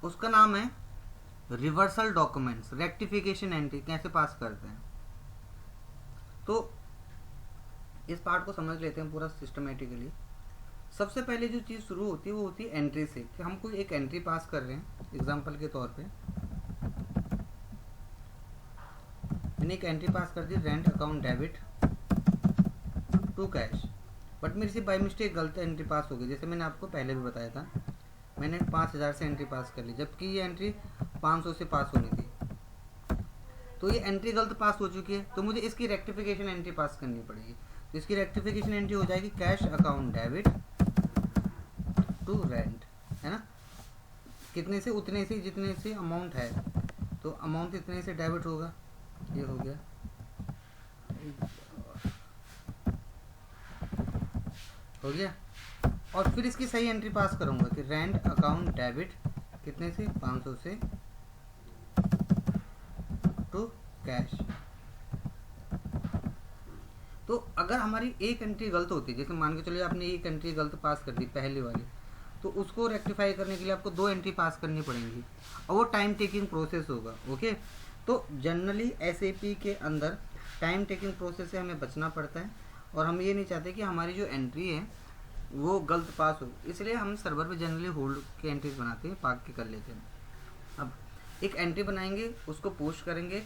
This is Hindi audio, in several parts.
उसका नाम है रिवर्सल डॉक्यूमेंट्स, रेक्टिफिकेशन एंट्री कैसे पास करते हैं। तो इस पार्ट को समझ लेते हैं पूरा सिस्टमेटिकली। सबसे पहले जो चीज़ शुरू होती है वो होती है एंट्री से, कि हम कोई एक एंट्री पास कर रहे हैं। एग्जांपल के तौर पे मैंने एक एंट्री पास कर दी, rent account debit to cash, but मेरे से बाई मिस्टेक गलत एंट्री पास हो गई। जैसे मैंने आपको पहले भी बताया था, मैंने 5,000 से एंट्री पास कर ली, जबकि ये एंट्री 500 से पास होनी थी। तो ये एंट्री गलत पास हो चुकी है, तो मुझे इसकी रेक्टिफिकेशन एंट्री पास करनी पड़ेगी। तो इसकी रेक्टिफिकेशन एंट्री हो जाएगी cash account debit to rent, है ना। कितने से, उतने से जितने से अमाउंट है, तो अमाउंट इतने से डेबिट होगा। ये हो गया, हो गया। और फिर इसकी सही एंट्री पास करूंगा कि रेंट अकाउंट डेबिट कितने से, 500 से टू कैश। तो अगर हमारी एक एंट्री गलत होती है, जैसे मान के चलिए आपने एक एंट्री गलत पास कर दी पहली वाली, तो उसको रेक्टिफाई करने के लिए आपको 2 एंट्री पास करनी पड़ेंगी, और वो टाइम टेकिंग प्रोसेस होगा। ओके, तो जनरली एसएपी के अंदर टाइम टेकिंग प्रोसेस से हमें बचना पड़ता है, और हम ये नहीं चाहते कि हमारी जो एंट्री है वो गलत पास हो, इसलिए हम सर्वर पे जनरली होल्ड की एंट्रीज बनाते हैं, पार्क के कर लेते हैं। अब एक एंट्री बनाएंगे, उसको पोस्ट करेंगे,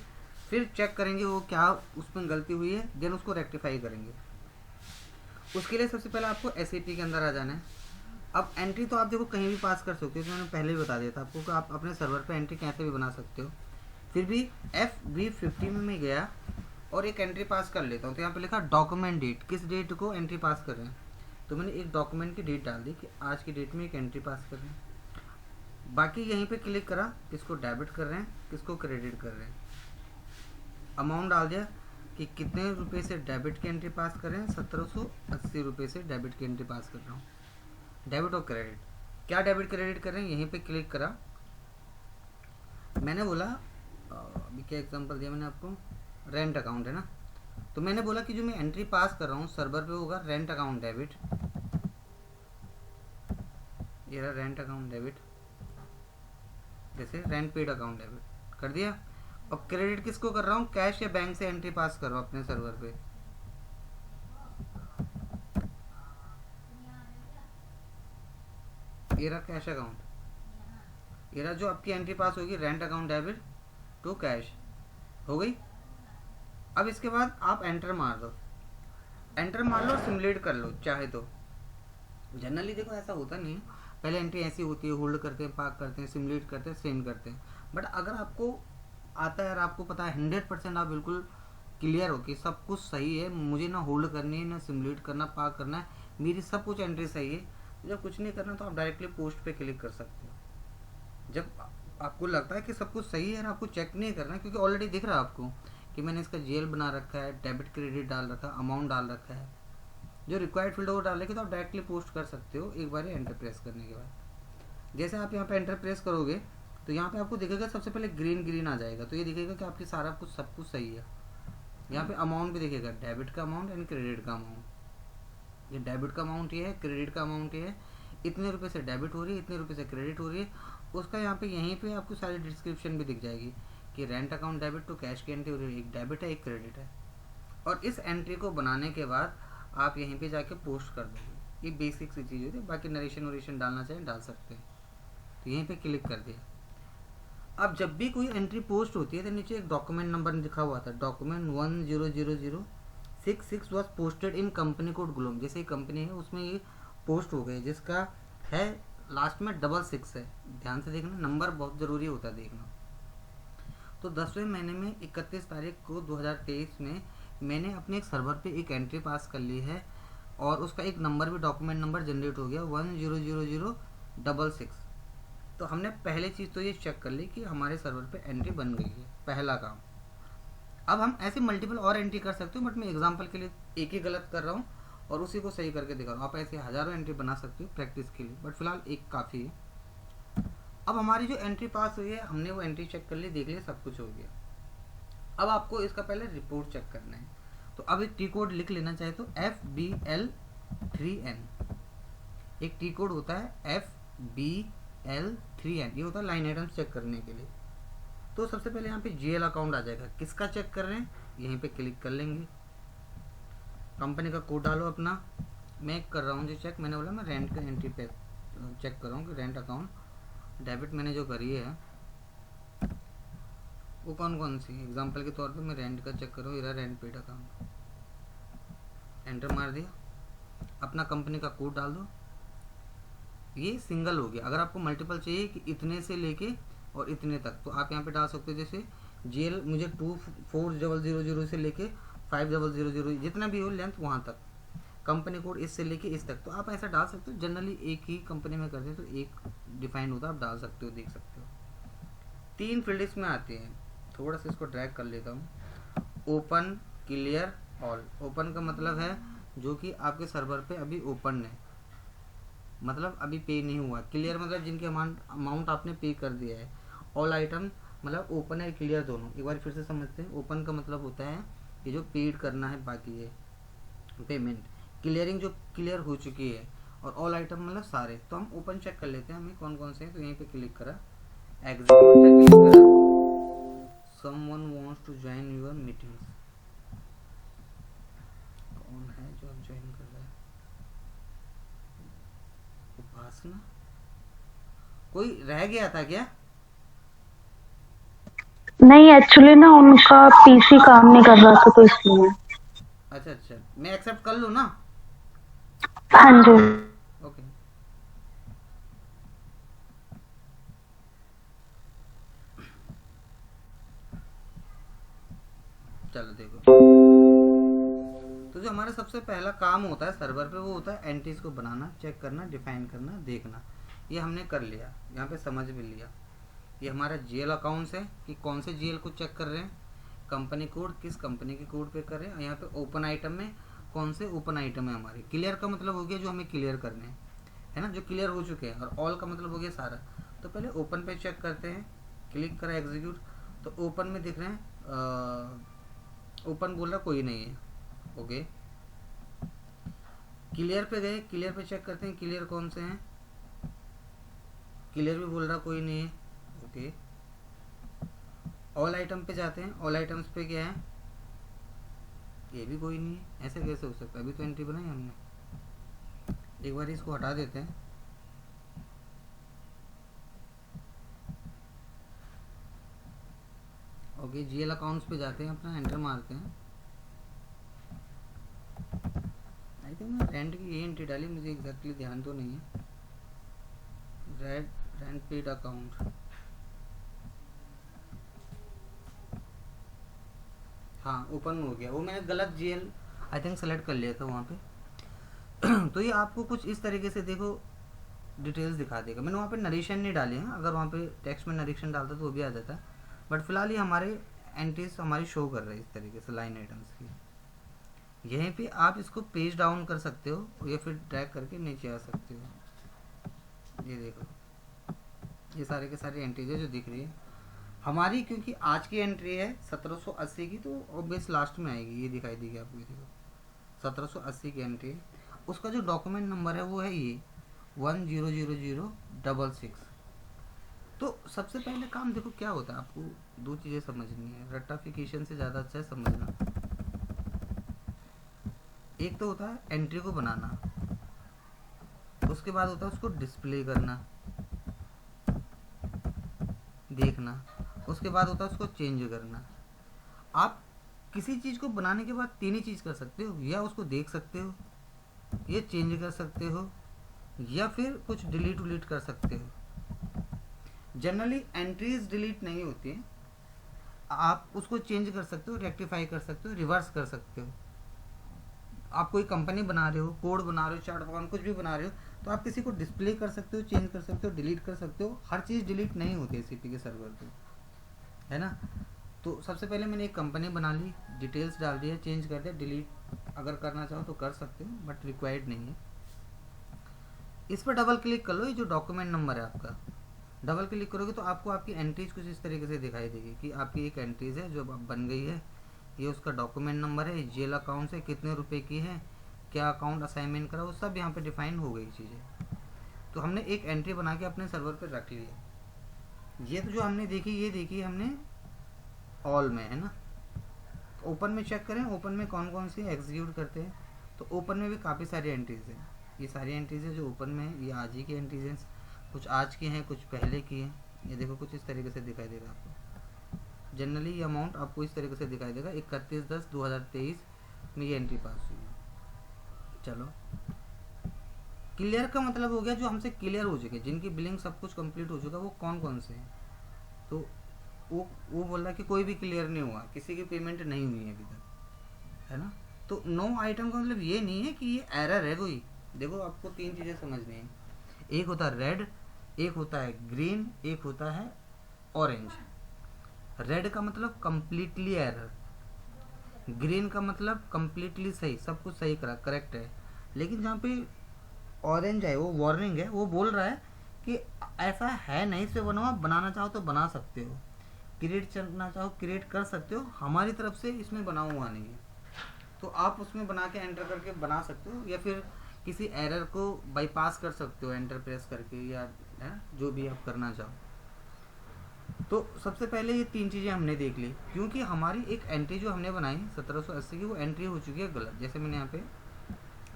फिर चेक करेंगे वो क्या उसमें गलती हुई है, देन उसको रेक्टिफाई करेंगे। उसके लिए सबसे पहले आपको एसएपी के अंदर आ जाना है। अब एंट्री तो आप देखो कहीं भी पास कर सकते हो, तो मैंने पहले भी बता दिया था आपको कि आप अपने सर्वर पे एंट्री कैसे भी बना सकते हो। फिर भी FB50 में मैं गया और एक एंट्री पास कर लेता हूँ, तो यहाँ पे लिखा डॉक्यूमेंट डेट, किस डेट को एंट्री पास कर रहे हैं, तो मैंने एक डॉक्यूमेंट की डेट डाल दी कि आज की डेट में एक एंट्री पास कर रहे हैं। बाकी यहीं पे क्लिक करा, किसको डेबिट कर रहे हैं, किसको क्रेडिट कर रहे हैं, अमाउंट डाल दिया कि कितने रुपए से डेबिट की एंट्री पास कर रहे हैं, 1780 रुपये से डेबिट की एंट्री पास कर रहा हूँ। डेबिट और क्रेडिट, क्या डेबिट क्रेडिट कर रहे हैं, यहीं पे क्लिक करा। मैंने बोला अभी क्या एग्जांपल दिया मैंने आपको, रेंट अकाउंट है ना, तो मैंने बोला कि जो मैं एंट्री पास कर रहा हूँ सर्वर पे होगा रेंट अकाउंट डेबिट, ये रहा रेंट अकाउंट डेबिट, जैसे रेंट पेड अकाउंट डेबिट कर दिया। और क्रेडिट किसको कर रहा हूँ, कैश या बैंक से एंट्री पास कर रहा हूँ अपने सर्वर पे, ये रहा कैश अकाउंट, ये रहा जो आपकी एंट्री पास होगी rent account debit to cash, हो गई। अब इसके बाद आप एंटर मार दो, एंटर मार लो और सिमुलेट कर लो चाहे तो। जनरली देखो ऐसा होता नहीं है, पहले एंट्री ऐसी होती है, होल्ड करते हैं, पार्क करते हैं, सिमुलेट करते हैं, सेंड करते हैं। बट अगर आपको आता है और आपको पता है 100% आप बिल्कुल क्लियर हो कि सब कुछ सही है, मुझे ना होल्ड करनी है, ना सिमुलेट करना, पार्क करना है, मेरी सब कुछ एंट्री सही है, तो जब कुछ नहीं करना तो आप डायरेक्टली पोस्ट पे क्लिक कर सकते हो। जब आपको लगता है कि सब कुछ सही है, आपको चेक नहीं करना, क्योंकि ऑलरेडी दिख रहा है आपको कि मैंने इसका जेल बना रखा है, डेबिट क्रेडिट डाल रखा है, अमाउंट डाल रखा है, जो रिक्वायर्ड फील्ड वो डालने के तो आप डायरेक्टली पोस्ट कर सकते हो एक बार एंटर प्रेस करने के बाद। जैसे आप यहाँ पे एंटर प्रेस करोगे तो यहाँ पे आपको दिखेगा सबसे पहले ग्रीन ग्रीन आ जाएगा, तो ये दिखेगा कि आपकी सारा कुछ सब कुछ सही है। यहाँ पे अमाउंट भी दिखेगा, डेबिट का अमाउंट एंड क्रेडिट का अमाउंट, ये डेबिट का अमाउंट ये है, क्रेडिट का अमाउंट ये है, इतने रुपये से डेबिट हो रही है, इतने रुपये से क्रेडिट हो रही है। उसका यहाँ पे यहीं पे आपको सारी डिस्क्रिप्शन भी दिख जाएगी कि rent account debit to cash की एंट्री हो रही है, एक डेबिट है एक क्रेडिट है। और इस एंट्री को बनाने के बाद आप यहीं पे जाके पोस्ट कर दोगे, ये बेसिक सी चीज़ होती है। बाकी नरेशन वरेशन डालना चाहें डाल सकते हैं, तो यहीं पे क्लिक कर दिया। अब जब भी कोई एंट्री पोस्ट होती है तो नीचे एक डॉक्यूमेंट नंबर लिखा हुआ था, document 100066 was posted in company code ग्लोम, जैसे कंपनी है उसमें ये पोस्ट हो गई, जिसका है लास्ट में 66 है। ध्यान से देखना, नंबर बहुत ज़रूरी होता है देखना। तो 10वें महीने में 31 तारीख को 2023 में मैंने अपने एक सर्वर पे एक एंट्री पास कर ली है, और उसका एक नंबर भी डॉक्यूमेंट नंबर जनरेट हो गया 100066। तो हमने पहले चीज़ तो ये चेक कर ली कि हमारे सर्वर पे एंट्री बन गई है, पहला काम। अब हम ऐसे मल्टीपल और एंट्री कर सकते हो, बट मैं एग्जांपल के लिए एक ही गलत कर रहा हूँ और उसी को सही करके दिखा रहा हूँ। आप ऐसे हज़ारों एंट्री बना सकते हो प्रैक्टिस के लिए, बट फिलहाल एक काफ़ी है। अब हमारी जो एंट्री पास हुई है, हमने वो एंट्री चेक कर ली, देख लिया, सब कुछ हो गया। अब आपको इसका पहले रिपोर्ट चेक करना है, तो अब एक टी कोड लिख लेना चाहे तो FBL3N, एक टी कोड होता है FBL3N, L3N, ये होता है लाइन आइटम्स चेक करने के लिए। तो सबसे पहले यहाँ पे GL अकाउंट आ जाएगा, किसका चेक कर रहे हैं, यहीं पे क्लिक कर लेंगे, कंपनी का कोड डालो अपना। मैं कर रहा हूँ जो चेक, मैंने बोला मैं रेंट का एंट्री पे चेक कर रहा हूँ कि रेंट अकाउंट डेबिट मैंने जो करी है वो कौन कौन सी। एग्जांपल के तौर पे मैं रेंट का चेक कर रहा हूँ, इधर रेंट पेड अकाउंट, एंटर मार दिया, अपना कंपनी का कोड डाल दो। ये सिंगल हो गया। अगर आपको मल्टीपल चाहिए कि इतने से लेके और इतने तक, तो आप यहाँ पे डाल सकते हो। जैसे GL मुझे 2400 से लेके 5000 जितना भी हो लेंथ वहाँ तक, कंपनी कोड इससे लेके इस तक, तो आप ऐसा डाल सकते हो। जनरली एक ही कंपनी में करते हैं तो एक डिफाइंड होता है, आप डाल सकते हो, देख सकते हो। 3 फील्ड इसमें आते हैं, थोड़ा सा इसको ड्रैग कर लेता हूँ। Open, clear, all. ओपन का मतलब है जो कि आपके सर्वर पे अभी ओपन है, मतलब अभी पे नहीं हुआ। क्लियर मतलब जिनके अमाउंट आपने पे कर दिया है। ऑल आइटम मतलब ओपन है क्लियर दोनों। एक बार फिर से समझते हैं। ओपन का मतलब होता है कि जो पेड करना है बाकी है पेमेंट, क्लियरिंग जो क्लियर हो चुकी है, और ऑल आइटम मतलब सारे। तो हम ओपन चेक कर लेते हैं हमें कौन कौन से हैं। तो यहीं पे क्लिक करा, एग्जीक्यूट पे क्लिक करा, someone wants to join your meetings. कौन है जो अब ज्वाइन कर रहा है, उपासना। कोई रह गया था क्या? नहीं, एक्चुअली ना उनका पीसी काम नहीं कर रहा था तो इसलिए। अच्छा अच्छा, मैं एक्सेप्ट कर लूँ ना? हाँ जी। ओके, चलो देखो। तो जो हमारा सबसे पहला काम होता है सर्वर पे वो होता है एंट्रीज को बनाना, चेक करना, डिफाइन करना, देखना। ये हमने कर लिया, यहाँ पे समझ भी लिया। ये हमारा GL अकाउंट्स है कि कौन से GL को चेक कर रहे हैं, कंपनी कोड किस कंपनी के कोड पे कर रहे हैं। यहाँ पे ओपन आइटम में कौन से ओपन आइटम है हमारे। क्लियर का मतलब हो गया जो हमें क्लियर करने हैं, है ना, जो क्लियर हो चुके हैं। और ऑल का मतलब हो गया सारा। तो पहले ओपन पे चेक करते हैं, क्लिक करा एग्जीक्यूट, तो ओपन में दिख रहे हैं, ओपन बोल रहा कोई नहीं है, ओके। क्लियर पे गए, क्लियर पे चेक करते हैं क्लियर कौन से हैं, क्लियर भी बोल रहा कोई नहीं है, ओके। ऑल आइटम पे जाते हैं, ऑल आइटम्स पे क्या है, ये भी कोई नहीं है। ऐसे कैसे हो सकता है, अभी तो एंट्री बनाई हमने। एक बार इसको हटा देते हैं, ओके। GL अकाउंट्स पे जाते हैं, अपना एंटर मारते हैं। आई थिंक मैं रेंट की ये एंट्री डाली, मुझे एग्जैक्टली ध्यान तो नहीं है। रेंट पेड अकाउंट, हाँ ओपन हो गया। वो मैंने गलत GL आई थिंक सेलेक्ट कर लिया था वहाँ पे। तो ये आपको कुछ इस तरीके से देखो डिटेल्स दिखा देगा। मैंने वहाँ पे नरेशन नहीं डाली है, अगर वहाँ पे टेक्स्ट में नरेशन डालता तो वो भी आ जाता। बट फिलहाल ये हमारे एंट्रीज हमारी शो कर रहे हैं इस तरीके से लाइन आइटम्स की। यहीं पे आप इसको पेज डाउन कर सकते हो या फिर ड्रैग करके नीचे आ सकते हो। ये देखो, ये सारे के सारे एंट्रीज है जो दिख रही है हमारी। क्योंकि आज की एंट्री है 1780 की, तो ऑब्वियस लास्ट में आएगी। ये दिखाई देगी आपको, ये देखो 1780 की एंट्री है। उसका जो डॉक्यूमेंट नंबर है वो है ये 100066। तो सबसे पहले काम देखो क्या होता है, आपको दो चीज़ें समझनी है, रट्टाफिकेशन से ज़्यादा अच्छा है समझना। एक तो होता है एंट्री को बनाना, उसके बाद होता है उसको डिस्प्ले करना, देखना, उसके बाद होता है उसको चेंज करना। आप किसी चीज़ को बनाने के बाद तीन ही चीज़ कर सकते हो, या उसको देख सकते हो, या चेंज कर सकते हो, या फिर कुछ डिलीट उलीट कर सकते हो। जनरली एंट्रीज डिलीट नहीं होती हैं, आप उसको चेंज कर सकते हो, रेक्टिफाई कर सकते हो, रिवर्स कर सकते हो। आप कोई कंपनी बना रहे हो, कोड बना रहे हो, चार्ट अकाउंट कुछ भी बना रहे हो, तो आप किसी को डिस्प्ले कर सकते हो, चेंज कर सकते हो, डिलीट कर सकते हो। हर चीज़ डिलीट नहीं होती है सीपी के सर्वर पे, है ना। तो सबसे पहले मैंने एक कंपनी बना ली, डिटेल्स डाल दिया, चेंज कर दिया, डिलीट अगर करना चाहो तो कर सकते हो, बट रिक्वायर्ड नहीं है। इस पर डबल क्लिक कर लो, ये जो डॉक्यूमेंट नंबर है आपका, डबल क्लिक करोगे तो आपको आपकी एंट्रीज कुछ इस तरीके से दिखाई देगी कि आपकी एक एंट्रीज है जो अब बन गई है। ये उसका डॉक्यूमेंट नंबर है, GL अकाउंट से कितने रुपए की है, क्या अकाउंट असाइनमेंट करा, वो सब यहाँ पे डिफाइन हो गई चीज़ें। तो हमने एक एंट्री बना के अपने सर्वर पर रख लिया। ये तो जो हमने देखी, ये देखी हमने ऑल में, है ना। ओपन में चेक करें, ओपन में कौन कौन सी एग्जीक्यूट करते हैं। तो ओपन में भी काफ़ी सारी एंट्रीज हैं। ये सारी एंट्रीज है जो ओपन में है, ये आज ही की एंट्रीज हैं, कुछ आज की हैं, कुछ पहले की हैं। ये देखो कुछ इस तरीके से दिखाई देगा आपको। जनरली ये अमाउंट आपको इस तरीके से दिखाई देगा। 31/10/2023 में ये एंट्री पास हुई है। चलो, क्लियर का मतलब हो गया जो हमसे क्लियर हो चुके, जिनकी बिलिंग सब कुछ कंप्लीट हो चुका, वो कौन कौन से हैं। तो वो बोल रहा कि कोई भी क्लियर नहीं हुआ, किसी की पेमेंट नहीं हुई है अभी तक, है ना। तो नो आइटम का मतलब ये नहीं है कि ये एरर है कोई। देखो आपको 3 चीज़ें समझनी है। एक होता है रेड, एक होता है ग्रीन, एक होता है ऑरेंज। रेड का मतलब कम्प्लीटली एरर, ग्रीन का मतलब कम्प्लीटली सही, सब कुछ सही करेक्ट है। लेकिन जहाँ पे ऑरेंज है वो वार्निंग है, वो बोल रहा है कि ऐसा है नहीं, इस पे बनाओ, बनाना चाहो तो बना सकते हो, क्रिएट करना चाहो क्रिएट कर सकते हो, हमारी तरफ से इसमें बना हुआ नहीं है। तो आप उसमें बना के एंटर करके बना सकते हो, या फिर किसी एरर को बाईपास कर सकते हो एंटर प्रेस करके, या जो भी आप करना चाहो। तो सबसे पहले ये 3 चीज़ें हमने देख ली, क्योंकि हमारी एक एंट्री जो हमने बनाई 1780 की, वो एंट्री हो चुकी है गलत। जैसे मैंने यहाँ पे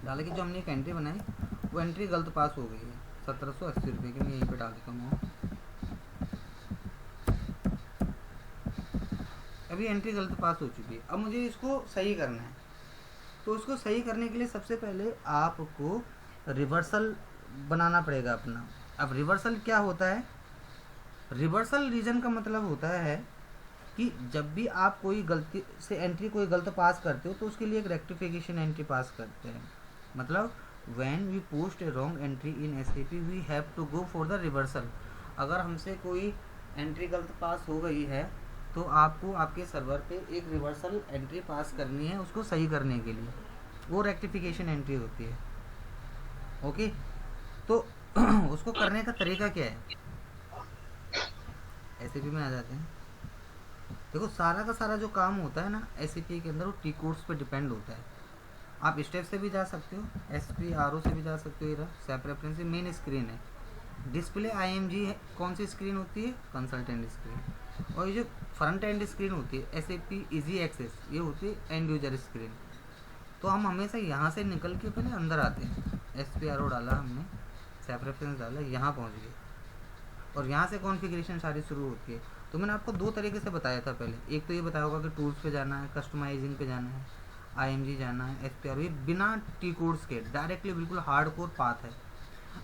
डाला कि जो हमने एक एंट्री बनाई वो एंट्री गलत पास हो गई है 1780 रुपये की। मैं यहीं पे डाल देता हूँ, अभी एंट्री गलत पास हो चुकी है। अब मुझे इसको सही करना है। तो उसको सही करने के लिए सबसे पहले आपको रिवर्सल बनाना पड़ेगा अपना। अब रिवर्सल क्या होता है? रिवर्सल रीजन का मतलब होता है कि जब भी आप कोई गलती से एंट्री कोई गलत पास करते हो तो उसके लिए एक रेक्टिफिकेशन एंट्री पास करते हैं। मतलब when we post a wrong entry in SAP we have to go for the reversal. अगर हमसे कोई एंट्री गलत पास हो गई है तो आपको आपके सर्वर पे एक रिवर्सल एंट्री पास करनी है उसको सही करने के लिए, वो रेक्टिफिकेशन एंट्री होती है। ओके, तो उसको करने का तरीका क्या है? एसएपी में आ जाते हैं। देखो सारा का सारा जो काम होता है ना एसएपी के अंदर, वो टी कोड्स पे डिपेंड होता है। आप स्टेप से भी जा सकते हो, SPRO से भी जा सकते हो। इधर सैप रेफरेंस मेन स्क्रीन है, डिस्प्ले IMG है, कौन सी स्क्रीन होती है? Consultant screen. और ये जो फ्रंट एंड स्क्रीन होती है SAP इजी एक्सेस, ये होती है एंड यूजर स्क्रीन। तो हम हमेशा यहाँ से निकल के पहले अंदर आते हैं। SPRO डाला हमने, सैप रेफरेंस डाला, यहाँ पहुँच गए और यहाँ से कॉन्फ़िगरेशन सारी शुरू होती है। तो मैंने आपको 2 तरीके से बताया था पहले। एक तो ये बताया होगा कि टूल्स पे जाना है, कस्टमाइजिंग पे जाना है, IMG जाना है, SPRO, ये बिना टी कोड्स के डायरेक्टली बिल्कुल हार्ड कोर पाथ है।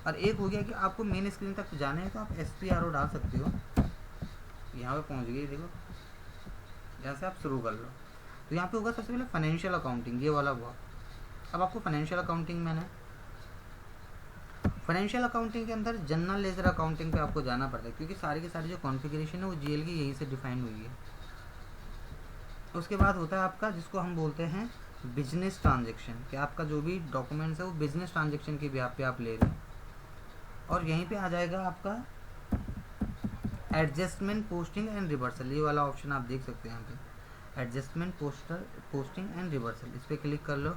और एक हो गया कि आपको मेन स्क्रीन तक जाना है तो आप SPRO डाल सकते हो। यहाँ पे पहुँच गए, देखो यहाँ से आप शुरू कर लो। तो यहाँ पे होगा सबसे पहले फाइनेंशियल अकाउंटिंग, ये वाला हुआ। अब आपको फाइनेंशियल अकाउंटिंग में ना, फाइनेंशियल अकाउंटिंग के अंदर जनरल लेजर अकाउंटिंग पे आपको जाना पड़ता है, क्योंकि सारी की सारी जो कॉन्फ़िगरेशन है वो GL की यहीं से डिफाइन हुई है। उसके बाद होता है आपका जिसको हम बोलते हैं बिजनेस ट्रांजेक्शन, कि आपका जो भी डॉक्यूमेंट्स है वो बिजनेस ट्रांजेक्शन के ब्याह पे आप ले रहे हैं। और यहीं पे आ जाएगा आपका एडजस्टमेंट पोस्टिंग एंड रिवर्सल, ये वाला ऑप्शन आप देख सकते हैं यहाँ पे, एडजस्टमेंट पोस्टिंग एंड रिवर्सल। इस पर क्लिक कर लो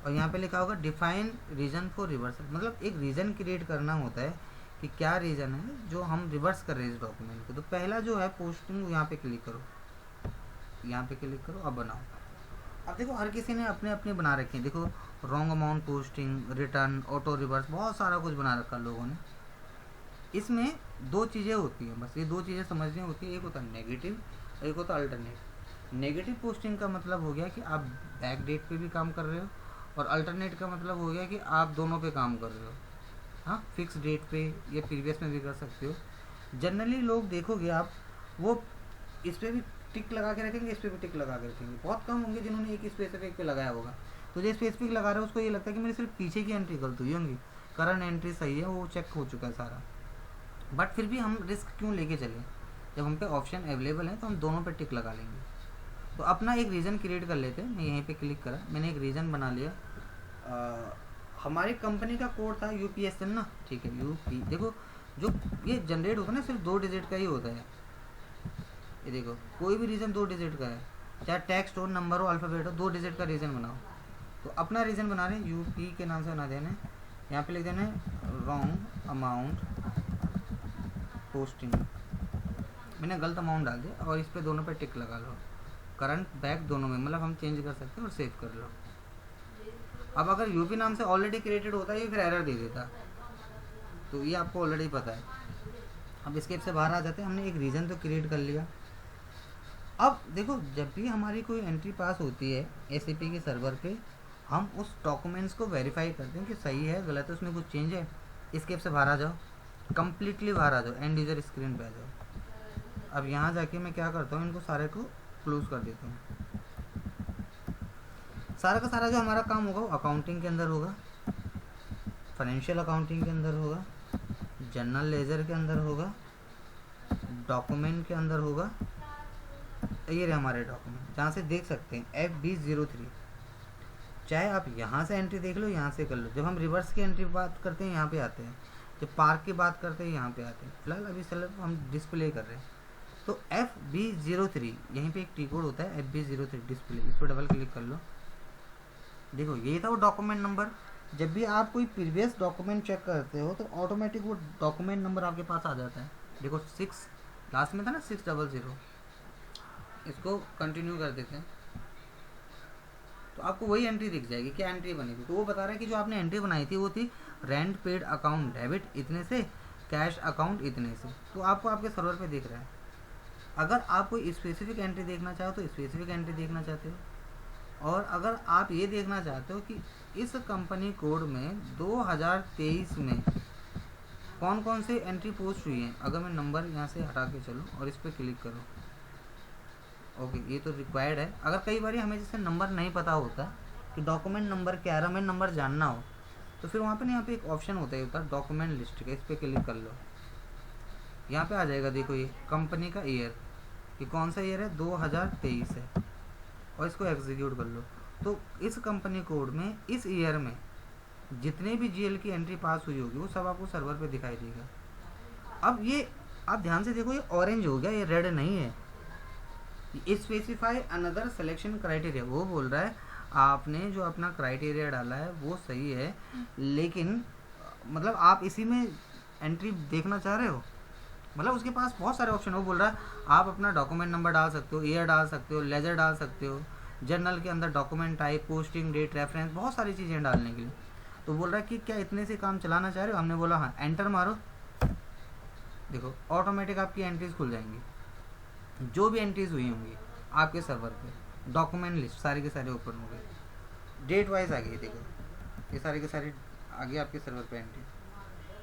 और यहाँ पे लिखा होगा डिफाइन रीज़न फॉर रिवर्सल। मतलब एक रीज़न क्रिएट करना होता है कि क्या रीज़न है जो हम रिवर्स कर रहे हैं इस डॉक्यूमेंट को। तो पहला जो है पोस्टिंग, यहाँ पे क्लिक करो, यहाँ पे क्लिक करो, अब बनाओ। अब देखो हर किसी ने अपने अपने बना रखे हैं। देखो wrong amount posting, return, auto reverse, बहुत सारा कुछ बना रखा लोगों ने। इसमें 2 चीज़ें होती हैं, बस ये 2 चीज़ें समझनी होती है। एक होता है नेगेटिव, एक होता है अल्टरनेट। नेगेटिव पोस्टिंग का मतलब हो गया कि आप बैक डेट पे भी काम कर रहे हो, और अल्टरनेट का मतलब हो गया कि आप दोनों पे काम कर रहे हो। हाँ, फिक्स डेट पे या प्रीवियस में भी कर सकते हो। जनरली लोग देखोगे आप, वो इस पर भी टिक लगा के रखेंगे, इस पर भी टिक लगा के रखेंगे। बहुत कम होंगे जिन्होंने एक स्पेसिफिक पे लगाया होगा। तो जो स्पेसिफिक लगा रहा है उसको ये लगता है कि मेरी सिर्फ पीछे की एंट्री गलत हुई होंगी, करंट एंट्री सही है, वो चेक हो चुका है सारा। बट फिर भी हम रिस्क क्यों लेके चलें? जब हम पे ऑप्शन अवेलेबल है तो हम दोनों पे टिक लगा लेंगे। तो अपना एक रीज़न क्रिएट कर लेते हैं। मैं यहीं पे क्लिक करा, मैंने एक रीज़न बना लिया। हमारी कंपनी का कोड था UPSN ना, ठीक है, UP। देखो जो ये जनरेट होता है ना, सिर्फ 2 डिजिट का ही होता है। ये देखो कोई भी रीज़न 2 डिजिट का है, चाहे टेक्स्ट हो, नंबर हो, अल्फ़ाबेट हो, 2 डिजिट का रीज़न बनाओ। तो अपना रीज़न बना रहे हैं, UP के नाम से बना देना है। यहाँ पे लिख देना है रॉन्ग अमाउंट पोस्टिंग, मैंने गलत अमाउंट डाल दिया और इस पे दोनों पे टिक लगा लो, करंट बैक दोनों में, मतलब हम चेंज कर सकते हैं और सेव कर लो। अब अगर यूपी नाम से ऑलरेडी क्रिएटेड होता है ये फिर एरर दे देता, तो ये आपको ऑलरेडी पता है। अब स्केप से बाहर आ जाते हैं, हमने एक रीजन तो क्रिएट कर लिया। अब देखो जब भी हमारी कोई एंट्री पास होती है एसएपी के सर्वर पे, हम उस डॉक्यूमेंट्स को वेरीफाई करते हैं कि सही है गलत है, उसमें कुछ चेंज है। स्केप से बाहर आ जाओ, कम्प्लीटली बाहर आ जाओ, एंड यूजर स्क्रीन पे आ जाओ। अब यहाँ जाके मैं क्या करता हूँ, इनको सारे को क्लोज कर देता हूँ। सारा का सारा जो हमारा काम होगा वो अकाउंटिंग के अंदर होगा, फाइनेंशियल अकाउंटिंग के अंदर होगा, जनरल लेजर के अंदर होगा, डॉक्यूमेंट के अंदर होगा। ये रहे हमारे डॉक्यूमेंट, जहाँ से देख सकते हैं FB03। चाहे आप यहाँ से एंट्री देख लो, यहाँ से कर लो। जब हम रिवर्स की एंट्री बात करते हैं यहाँ पे आते हैं, जब पार्क की बात करते हैं यहाँ पे आते हैं। फिलहाल अभी सिर्फ हम डिस्प्ले कर रहे हैं, तो FB03 यहीं पे एक टी कोड होता है FB03 डिस्प्ले, इस पर डबल क्लिक कर लो। देखो ये था वो डॉक्यूमेंट नंबर। जब भी आप कोई प्रीवियस डॉक्यूमेंट चेक करते हो तो ऑटोमेटिक वो डॉक्यूमेंट नंबर आपके पास आ जाता है। देखो 6 लास्ट में था ना, 600। इसको कंटिन्यू कर देते हैं तो आपको वही एंट्री दिख जाएगी। क्या एंट्री बनी थी, तो वो बता रहा है कि जो आपने एंट्री बनाई थी वो थी रेंट पेड अकाउंट डेबिट इतने से, कैश अकाउंट इतने से। तो आपको आपके सर्वर पे दिख रहा है। अगर आप कोई स्पेसिफिक एंट्री देखना चाहो तो स्पेसिफिक एंट्री देखना चाहते हो, और अगर आप ये देखना चाहते हो कि इस कंपनी कोड में 2023 में कौन कौन से एंट्री पोस्ट हुई हैं, अगर मैं नंबर यहाँ से हटा के चलूँ और इस पर क्लिक करूँ, ओके ये तो रिक्वायर्ड है। अगर कई बार हमें जैसे नंबर नहीं पता होता कि डॉक्यूमेंट नंबर क्या है, हमें नंबर जानना हो, तो फिर वहाँ पे ना यहाँ पे एक ऑप्शन होता है ऊपर डॉक्यूमेंट लिस्ट का, इस पर क्लिक कर लो। यहाँ पे आ जाएगा, देखो ये कंपनी का ईयर, ये कौन सा ईयर है, 2023 है, और इसको एग्जीक्यूट कर लो। तो इस कंपनी कोड में इस ईयर में जितने भी जीएल की एंट्री पास हुई होगी वो सब आपको सर्वर पे दिखाई देगा। अब ये आप ध्यान से देखो, ये ऑरेंज हो गया, ये रेड नहीं है। स्पेसिफाई अनदर सिलेक्शन क्राइटेरिया, वो बोल रहा है आपने जो अपना क्राइटेरिया डाला है वो सही है, लेकिन मतलब आप इसी में एंट्री देखना चाह रहे हो, मतलब उसके पास बहुत सारे ऑप्शन। वो बोल रहा है आप अपना डॉक्यूमेंट नंबर डाल सकते हो, ईयर डाल सकते हो, लेजर डाल सकते हो, जर्नल के अंदर document type, posting date, reference, बहुत सारी चीज़ें डालने के लिए। तो बोल रहा है कि क्या इतने से काम चलाना चाह रहे हो, हमने बोला हाँ, एंटर मारो। देखो ऑटोमेटिक आपकी एंट्रीज खुल जाएंगी, जो भी एंट्रीज हुई होंगी आपके सर्वर पे, डॉक्यूमेंट लिस्ट सारी के सारे ओपन हो गए, डेट वाइज आ गई। देखो ये सारी के सारी आ गई आपके सर्वर पे एंट्री।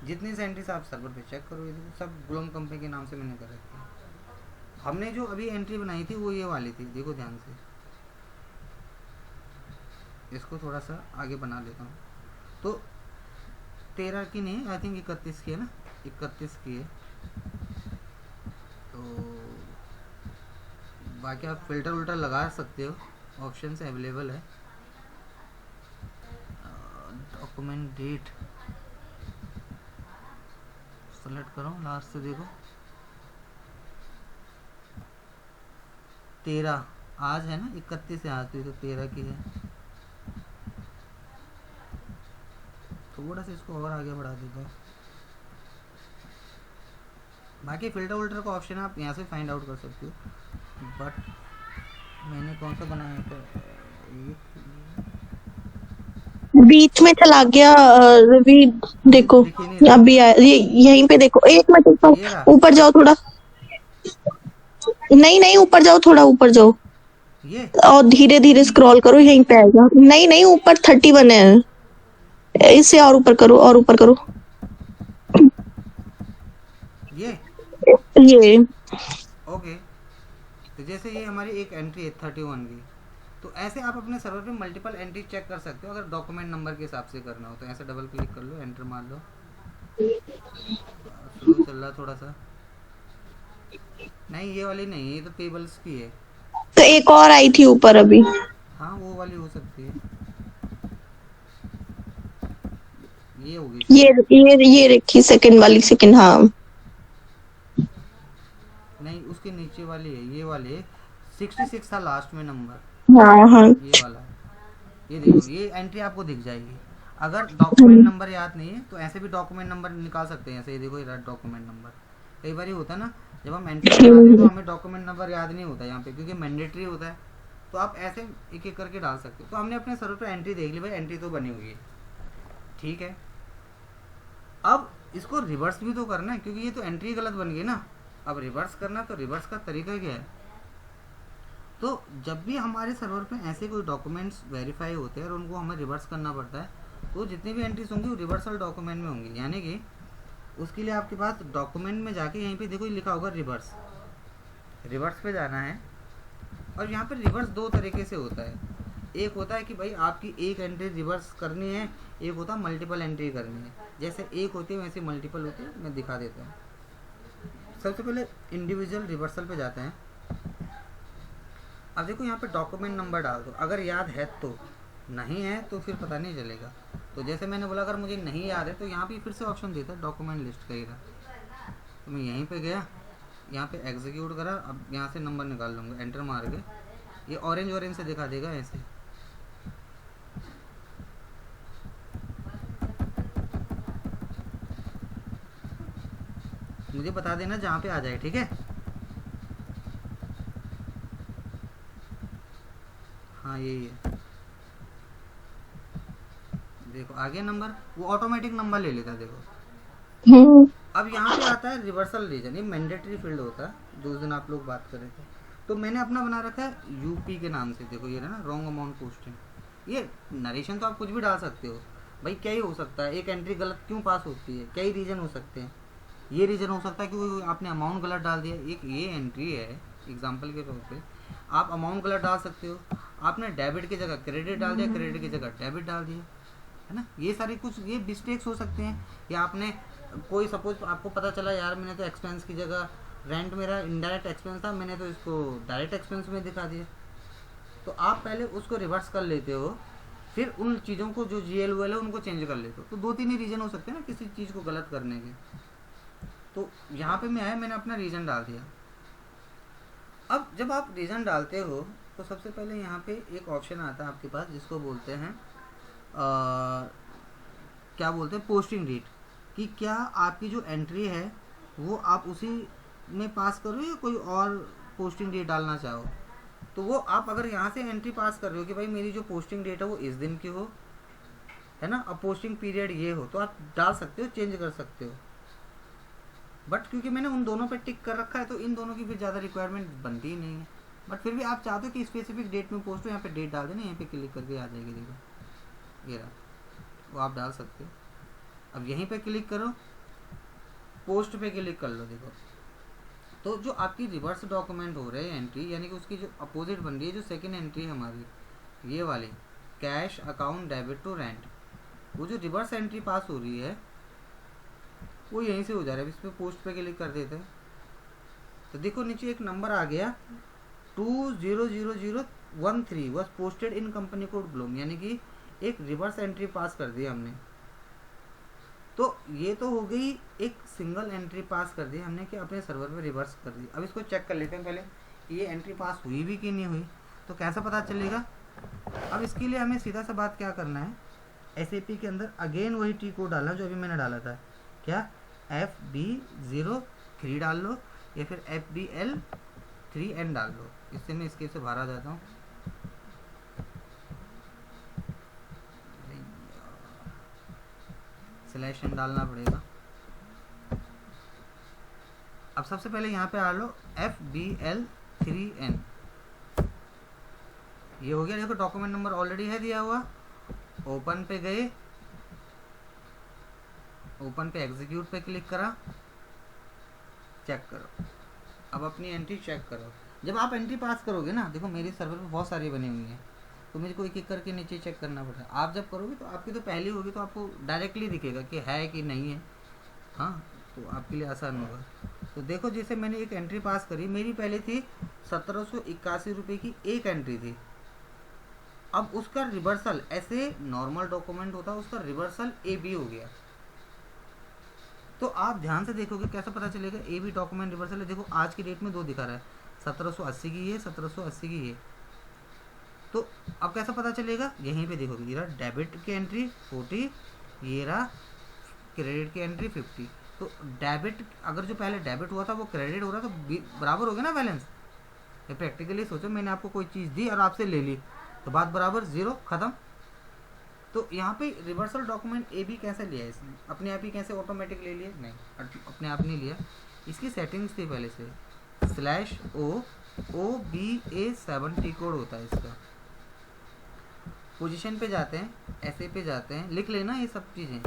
जितनी से एंट्रीज आप सर्वर पे चेक करो, ये देखो सब ग्लोम कंपनी के नाम से मैंने कर रखी है। हमने जो अभी एंट्री बनाई थी वो ये वाली थी, देखो ध्यान से। इसको थोड़ा सा आगे बना लेता हूँ। तो 13 की नहीं, आई थिंक 31 की है ना, 31 की है। तो बाकी आप फिल्टर उल्टर लगा सकते हो, ऑप्शन से अवेलेबल है। डॉक्यूमेंट डेट सेलेक्ट करो, लास्ट से देखो 13 आज है ना, 31 है आज, तो 13 की है। थोड़ा सा इसको और आगे बढ़ा देता हूँ। बाकी फिल्टर उल्टर का ऑप्शन आप यहाँ से फाइंड आउट कर सकते हो, बट मैंने कौन सा बनाया था, बीच में चला गया रवि, देखो दिख ही नहीं रहा। अभी आया, ये यहीं पे देखो, एक मिनट ये रहा, ऊपर जाओ थोड़ा, नहीं नहीं ऊपर जाओ, थोड़ा ऊपर जाओ ये और धीरे धीरे स्क्रॉल करो, यहीं पे आएगा। नहीं नहीं ऊपर 31 है, इसे और ऊपर करो, और ऊपर करो, ये ये ओके। तो जैसे ये हमारी एक एंट्री है 31 की, तो ऐसे आप अपने सर्वर पे मल्टीपल एंट्री चेक कर सकते हो। अगर डॉक्यूमेंट नंबर के हिसाब से करना हो तो ऐसे डबल क्लिक कर लो, एंटर मार लो। स्लो चल रहा थोड़ा सा, नहीं ये वाली नहीं, ये तो पेबल्स की है। तो एक और आई थी ऊपर अभी, हाँ वो वाली हो सकती है, ये होगी ये रखी सेकंड वाली, सेकंड, हाँ नहीं, उसके नीचे वाली है, ये वाली है। 66 था लास्ट में नंबर, हाँ हाँ, ये वाला है। ये देखो ये एंट्री आपको दिख जाएगी। अगर डॉक्यूमेंट नंबर याद नहीं है तो ऐसे भी डॉक्यूमेंट नंबर निकाल सकते हैं। ऐसे ये देखो, ये डॉक्यूमेंट नंबर कई बार ये होता है ना, जब हम एंट्री करवाते हैं तो हमें डॉक्यूमेंट नंबर याद नहीं होता यहाँ पे, क्योंकि मैंडेटरी होता है। तो आप ऐसे एक एक करके डाल सकते हो। तो हमने अपने सर्वर पे एंट्री देख ली भाई, एंट्री तो बनी हुई है, ठीक है। अब इसको रिवर्स भी तो करना है, क्योंकि ये तो एंट्री गलत बन गई ना। अब रिवर्स करना, तो रिवर्स का तरीका क्या है? तो जब भी हमारे सर्वर पे ऐसे कोई डॉक्यूमेंट्स वेरीफाई होते हैं और उनको हमें रिवर्स करना पड़ता है, तो जितनी भी एंट्रीज होंगी वो रिवर्सल डॉक्यूमेंट में होंगी। यानी कि उसके लिए आपके पास डॉक्यूमेंट में जाके यहीं पे देखो लिखा होगा रिवर्स, रिवर्स पे जाना है। और यहाँ पे रिवर्स दो तरीके से होता है। एक होता है कि भाई आपकी एक एंट्री रिवर्स करनी है, एक होता है मल्टीपल एंट्री करनी है। जैसे एक होती है वैसे मल्टीपल होती है, मैं दिखा देता हूँ। सबसे पहले इंडिविजुअल रिवर्सल पे जाते हैं। अब देखो यहाँ पे डॉक्यूमेंट नंबर डाल दो, अगर याद है तो, नहीं है तो फिर पता नहीं चलेगा। तो जैसे मैंने बोला अगर मुझे नहीं याद है तो यहाँ पे फिर से ऑप्शन देता है डॉक्यूमेंट लिस्ट का ही रहा। तो मैं यहीं पे गया, यहाँ पे एग्जीक्यूट करा, अब यहाँ से नंबर निकाल लूँगा एंटर मार के, ये ऑरेंज से दिखा देगा ऐसे। मुझे बता देना जहाँ पे आ जाए, ठीक है। हाँ यही है, देखो आ गया नंबर, वो ऑटोमेटिक नंबर ले लेता है देखो। अब यहाँ पे आता है रिवर्सल रीजन, ये मैंडेटरी फील्ड होता है, जो दिन आप लोग बात कर रहे थे। तो मैंने अपना बना रखा है यूपी के नाम से, देखो ये ना रॉन्ग अमाउंट पोस्टिंग। ये नरेशन तो आप कुछ भी डाल सकते हो भाई, क्या ही हो सकता है, एक एंट्री गलत क्यों पास होती है, कई रीजन हो सकते हैं। ये रीजन हो सकता है कि आपने अमाउंट गलत डाल दिया, एक ये एंट्री है एग्जाम्पल के तौर पे, आप अमाउंट गलत डाल सकते हो। आपने डेबिट की जगह क्रेडिट डाल दिया, क्रेडिट की जगह डेबिट डाल दिया, है ना। ये सारी कुछ ये मिस्टेक्स हो सकते हैं। या आपने कोई सपोज आपको पता चला यार मैंने तो एक्सपेंस की जगह रेंट मेरा इनडायरेक्ट एक्सपेंस था, मैंने तो इसको डायरेक्ट एक्सपेंस में दिखा दिया। तो आप पहले उसको रिवर्स कर लेते हो, फिर उन चीज़ों को जो GL है उनको चेंज कर लेते हो। तो दो तीन ही रीज़न हो सकते हैं ना किसी चीज़ को गलत करने के। तो यहाँ पे मैं आया, मैंने अपना रीज़न डाल दिया। अब जब आप रीज़न डालते हो तो सबसे पहले यहाँ पे एक ऑप्शन आता है आपके पास, जिसको बोलते हैं क्या बोलते हैं, पोस्टिंग डेट। कि क्या आपकी जो एंट्री है वो आप उसी में पास करो या कोई और पोस्टिंग डेट डालना चाहो। तो वो आप अगर यहाँ से एंट्री पास कर रहे हो कि भाई मेरी जो पोस्टिंग डेट है वो इस दिन की हो, है ना, अब पोस्टिंग पीरियड ये हो, तो आप डाल सकते हो, चेंज कर सकते हो। बट क्योंकि मैंने उन दोनों पे टिक कर रखा है तो इन दोनों की फिर ज़्यादा रिक्वायरमेंट बनती ही नहीं है। बट फिर भी आप चाहते हो कि स्पेसिफिक डेट में पोस्ट हो, यहाँ पे डेट डाल देना, यहाँ पे क्लिक करके आ जाएगी, देखो ये रहा, वो आप डाल सकते हो। अब यहीं पे क्लिक करो, पोस्ट पे क्लिक कर लो, देखो तो जो आपकी रिवर्स डॉक्यूमेंट हो रहे हैं एंट्री, यानी कि उसकी जो अपोजिट बन रही है, जो सेकंड एंट्री है हमारी ये वाली cash account debit to rent, वो जो रिवर्स एंट्री पास हो रही है वो यहीं से हो जा रहा है। इस पर पोस्ट पे क्लिक कर देते हैं तो देखो नीचे एक नंबर आ गया 200013 was posted in company code Bloom, यानी कि एक रिवर्स एंट्री पास कर दी हमने। तो ये तो हो गई एक सिंगल एंट्री पास कर दी हमने कि अपने सर्वर पे रिवर्स कर दी। अब इसको चेक कर लेते हैं पहले कि ये एंट्री पास हुई भी कि नहीं हुई। तो कैसा पता चलेगा? अब इसके लिए हमें सीधा सा बात क्या करना है, SAP के अंदर अगेन वही टी कोड डालना जो अभी मैंने डाला था, क्या FB03 डाल लो या फिर FBL3N डाल लो। इससे मैं इसके से बाहर आ जाता हूँ। सिलेक्शन डालना पड़ेगा। अब सबसे पहले यहाँ पे आ लो FBL3N, ये हो गया। देखो डॉक्यूमेंट नंबर ऑलरेडी है दिया हुआ। ओपन पे गए, ओपन पे एग्जीक्यूट पे क्लिक करा, चेक करो। अब अपनी एंट्री चेक करो। जब आप एंट्री पास करोगे ना, देखो मेरे सर्वर पे बहुत सारी बनी हुई हैं तो मुझे कोई एक करके नीचे चेक करना पड़ता है। आप जब करोगे तो आपकी तो पहली होगी तो आपको डायरेक्टली दिखेगा कि है कि नहीं है, हाँ, तो आपके लिए आसान होगा। तो देखो जैसे मैंने एक एंट्री पास करी, मेरी पहले थी 1781 रुपये की एक एंट्री थी। अब उसका रिवर्सल, ऐसे नॉर्मल डॉक्यूमेंट होता है उसका रिवर्सल AB हो गया। तो आप ध्यान से देखोगे कैसा पता चलेगा AB डॉक्यूमेंट रिवर्सल है। देखो आज की डेट में दो दिखा रहा है, 1780 की ये, 1780 की ये। तो अब कैसा पता चलेगा, यहीं पे देखोगे ये रहा डेबिट की एंट्री 40, ये रहा क्रेडिट की एंट्री 50। तो डेबिट अगर जो पहले डेबिट हुआ था वो क्रेडिट हो रहा तो बराबर हो गया ना बैलेंस। ये प्रैक्टिकली सोचो, मैंने आपको कोई चीज़ दी और आपसे ले ली तो बात बराबर, ज़ीरो, ख़त्म। तो यहाँ पे रिवर्सल डॉक्यूमेंट ए बी कैसे लिया इसने, अपने आप ही कैसे ऑटोमेटिक ले लिया, नहीं अपने आप नहीं लिया, इसकी सेटिंग्स थी पहले से। /OBA7 टी कोड होता है इसका। पोजीशन पे जाते हैं, ऐसे पे जाते हैं, लिख लेना ये सब चीज़ें,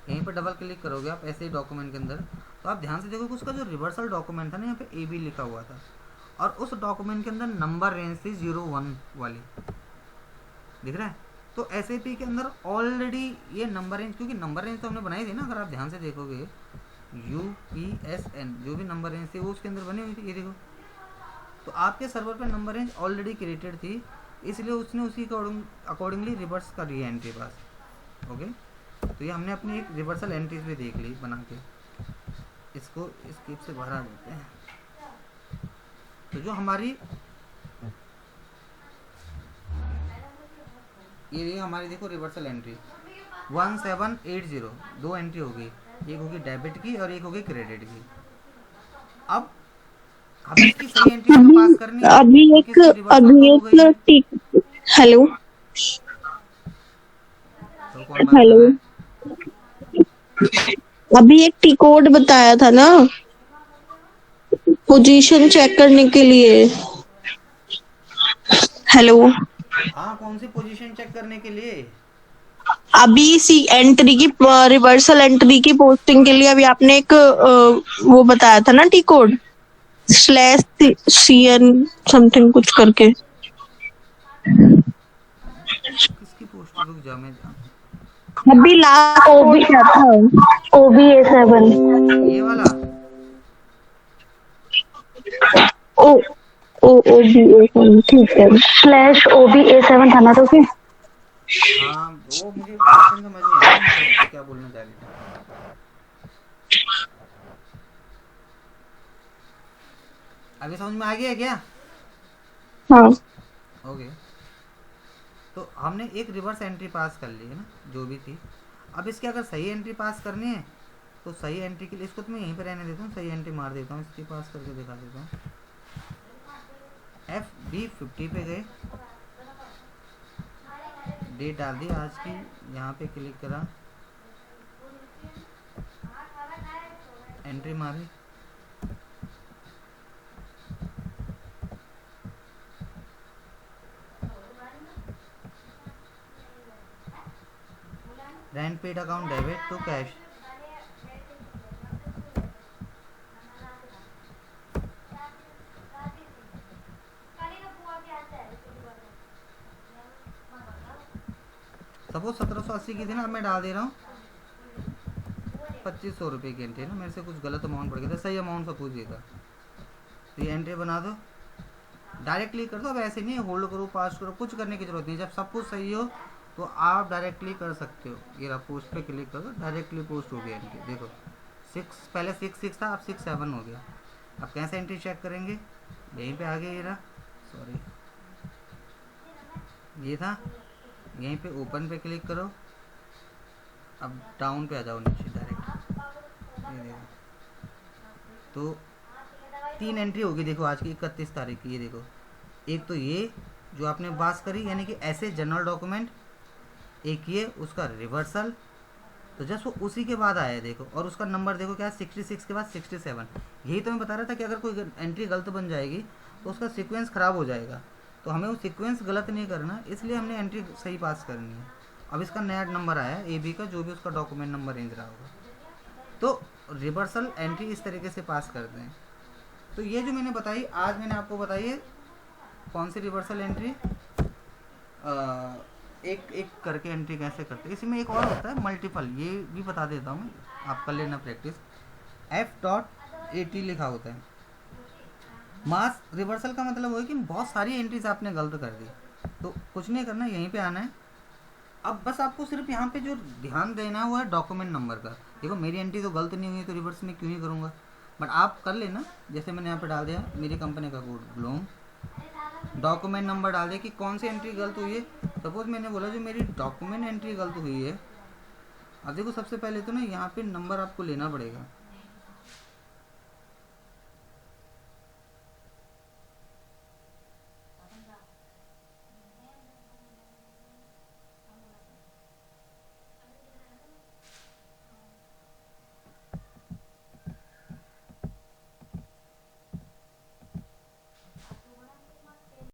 यहीं पर डबल क्लिक करोगे आप ऐसे ही डॉक्यूमेंट के अंदर, तो आप ध्यान से देखोगे उसका जो रिवर्सल डॉक्यूमेंट था ना यहाँ पे ए बी लिखा हुआ था, और उस डॉक्यूमेंट के अंदर नंबर रेंज थी 01 वाली, दिख रहा है। तो SAP के अंदर ऑलरेडी ये नंबर रेंज, क्योंकि नंबर रेंज तो हमने बनाई थी ना, अगर आप ध्यान से देखोगे UPSN जो भी नंबर रेंज थी वो उसके अंदर बनी हुई थी, ये देखो। तो आपके सर्वर पे नंबर रेंज ऑलरेडी क्रिएटेड थी, इसलिए उसने उसी अकॉर्डिंगली रिवर्स कर ली एंट्री पास। ओके, तो ये हमने अपनी एक रिवर्सल एंट्रीज भी देख ली बना के। इसको स्किप से बाहर आ देते हैं। तो जो हमारी ये हमारी देखो रिवर्सल एंट्री 1780, 2 एंट्री होगी, एक होगी डेबिट की और एक होगी क्रेडिट की। अब हमें इसकी सही एंट्री पास करनी है, अभी एक हेलो तो कौन बात कर रहा है? अभी एक टी कोड बताया था ना पोजीशन चेक करने के लिए। हेलो, हाँ, कौन सी पोजीशन चेक करने के लिए? अभी सी एंट्री की रिवर्सल एंट्री की पोस्टिंग के लिए अभी आपने एक वो बताया था ना टी कोड /CN समथिंग कुछ करके। किसकी पोस्ट, रुक जा मैं अभी लास्ट ओबी क्या था, OBA7। ये वाला ओ OBA7, ठीक है। /OBA7 था ना, तो फिर हाँ, वो मुझे क्वेश्चन समझ नहीं आया मैं क्या बोलना चाह रही थी। अभी समझ में आ गया क्या? हाँ, ओके, तो हमने एक रिवर्स एंट्री पास कर ली है ना, जो भी थी। अब इसकी अगर सही एंट्री पास करनी है तो सही एंट्री के लिए इसको तो मैं यहीं पर रहने देता हूँ, सही एंट्री मार देता हूँ, इसकी पास करके दिखा देता हूँ। FB50 पे गए, डेट डाल दी आज की, यहाँ पे क्लिक करा, एंट्री मारी, rent paid account debit to cash, suppose 1780 की थी ना, अब मैं डाल दे रहा हूँ 2500 रुपये की एंट्री है ना, मेरे से कुछ गलत अमाउंट पड़ गया था, सही अमाउंट सपोज ये था। तो ये एंट्री बना दो, डायरेक्ट क्लिक कर दो। अब ऐसे नहीं होल्ड करो, पास करो, कुछ करने की जरूरत नहीं, जब सब कुछ सही हो तो आप डायरेक्टली कर सकते हो। ये रहा, पोस्ट पे क्लिक करो, डायरेक्टली पोस्ट हो गया एंट्री, देखो 6 पहले 6 था, अब 6 हो गया। अब कैसे एंट्री चेक करेंगे, यहीं पे आ गया, ये रहा, सॉरी ये था, यहीं पे ओपन पे क्लिक करो, अब डाउन पे आ जाओ नीचे डायरेक्ट, ये देखो। तो 3 एंट्री होगी देखो आज की 31 तारीख की, ये देखो, एक तो ये जो आपने पास करी यानी कि ऐसे जनरल डॉक्यूमेंट, एक ये उसका रिवर्सल, तो जस्ट वो उसी के बाद आया देखो, और उसका नंबर देखो क्या है, 66 के बाद 67। यही तो मैं बता रहा था कि अगर कोई एंट्री गलत बन जाएगी तो उसका सीक्वेंस ख़राब हो जाएगा, तो हमें वो सीक्वेंस गलत नहीं करना, इसलिए हमने एंट्री सही पास करनी है। अब इसका नया नंबर आया है AB का, जो भी उसका डॉक्यूमेंट नंबर रेंज रहा होगा, तो रिवर्सल एंट्री इस तरीके से पास करते हैं। तो ये जो मैंने बताई, आज मैंने आपको बताई है कौन सी रिवर्सल एंट्री, एक एक करके एंट्री कैसे करते हैं। इसी में एक और होता है मल्टीपल, ये भी बता देता हूँ मैं, आप कर लेना प्रैक्टिस। F.AT लिखा होता है। मास रिवर्सल का मतलब वो है कि बहुत सारी एंट्रीज आपने गलत कर दी, तो कुछ नहीं करना, यहीं पे आना है। अब बस आपको सिर्फ यहाँ पे जो ध्यान देना है वो है डॉक्यूमेंट नंबर का। देखो मेरी एंट्री तो गलत नहीं हुई तो रिवर्स में क्यों ही करूँगा, बट आप कर लेना। जैसे मैंने यहाँ पे डाल दिया मेरी कंपनी का कोड ग्लोम, डॉक्यूमेंट नंबर डाल दे कि कौन सी एंट्री गलत हुई है। सपोज मैंने बोला जो मेरी डॉक्यूमेंट एंट्री गलत हुई है। अब देखो सबसे पहले तो ना यहाँ पे नंबर आपको लेना पड़ेगा।